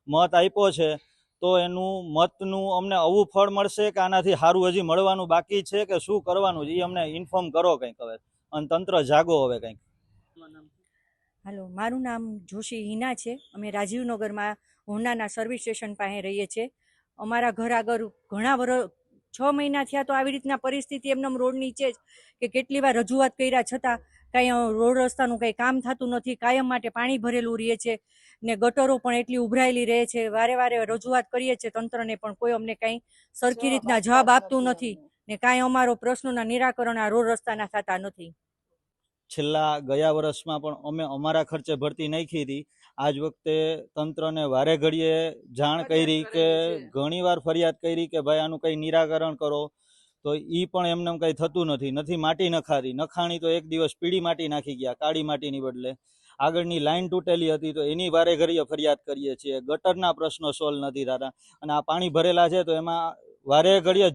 મત આપ્યો છે તો એનું મતનું અમને આવું ફળ મળશે કે આનાથી સારું હજી મળવાનું બાકી છે કે શું કરવાનું છે એ અમને ઇન્ફોર્મ કરો કંઈક હવે, અને તંત્ર જાગો હવે કંઈક. હાલો, મારું નામ જોશી હિના છે. અમે રાજીવનગરમાં હોન્ડાના સર્વિસ સ્ટેશન પાસે રહીએ છીએ. અમારા ઘર આગળ ઘણા વર્ષ 6 મહિના થયા તો આવી રીતના પરિસ્થિતિ એમનેમ રોડની છે જ કે કેટલી વાર રજૂઆત કર્યા છતાં કાંઈ રોડ રસ્તાનું કંઈ કામ થતું નથી. કાયમ માટે પાણી ભરેલું રહે છે ને ગટરો પણ એટલી ઉભરાયેલી રહે છે. વારે વારે રજૂઆત કરીએ છીએ તંત્રને, પણ કોઈ અમને કાંઈ સરખી રીતના જવાબ આપતું નથી ને કાંઈ અમારો પ્રશ્નોના નિરાકરણ આ રોડ રસ્તાના થતા નથી. છેલ્લા ગયા વર્ષમાં પણ અમે અમારા ખર્ચે ભરતી નાખી હતી. આજ વખતે તંત્રને વારે ઘડીએ જાણ કરી કે ઘણીવાર ફરિયાદ કરી કે ભાઈ આનું કંઈ નિરાકરણ કરો, તો એ પણ એમને કંઈ થતું નથી. માટી નખાણી તો એક દિવસ પીળી માટી નાખી ગયા, કાળી માટીની બદલે. આગળની લાઈન તૂટેલી હતી તો એની વારે ઘડીએ ફરિયાદ કરીએ છીએ. ગટરના પ્રશ્નો સોલ્વ નથી થતા, અને આ પાણી ભરેલા છે તો એમાં વારે ઘડીએ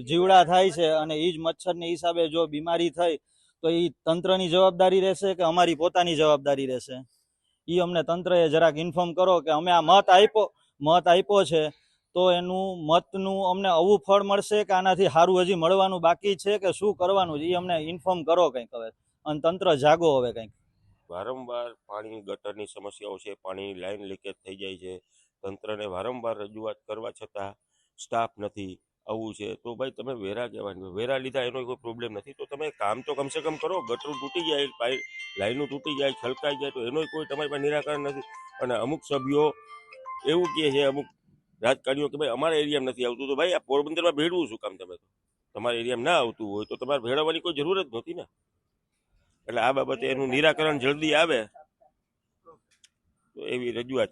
જીવડા થાય છે, અને એ જ મચ્છરની હિસાબે જો બીમારી થઈ તો એ તંત્રની જવાબદારી રહેશે કે અમારી પોતાની જવાબદારી રહેશે? એ અમને તંત્રએ જરાક ઇન્ફોર્મ કરો કે અમે આ મત આપ્યો છે તો એનું મતનું અમને આવું ફળ મળશે કે આનાથી સારું હજી મળવાનું બાકી છે કે શું કરવાનું છે એ અમને ઇન્ફોર્મ કરો કંઈક હવે, અને તંત્ર જાગો હવે કંઈક. વારંવાર પાણી ગટરની સમસ્યાઓ છે, પાણીની લાઈન લીકેજ થઈ જાય છે. તંત્રને વારંવાર રજૂઆત કરવા છતાં સ્ટાફ નથી, આવું છે. તો ભાઈ તમે વેરા કહેવાનું, વેરા લીધા એનો કોઈ પ્રોબ્લેમ નથી, તો તમે કામ તો કમસે કમ કરો. ગટરું તૂટી જાય, લાઈનો તૂટી જાય, છલકાઈ જાય, તો એનો કોઈ તમારી પાસે નિરાકરણ નથી. અને અમુક સભ્યો એવું કહે છે, અમુક રાજકારણીઓ, કે ભાઈ અમારા એરિયામાં નથી આવતું, તો ભાઈ આ પોરબંદરમાં ભેળવું શું કામ? તમે તો તમારા એરિયામાં ના આવતું હોય તો તમારે ભેળવવાની કોઈ જરૂર જ નહોતી ને. એટલે આ બાબતે એનું નિરાકરણ જલ્દી આવે તો એવી રજૂઆત.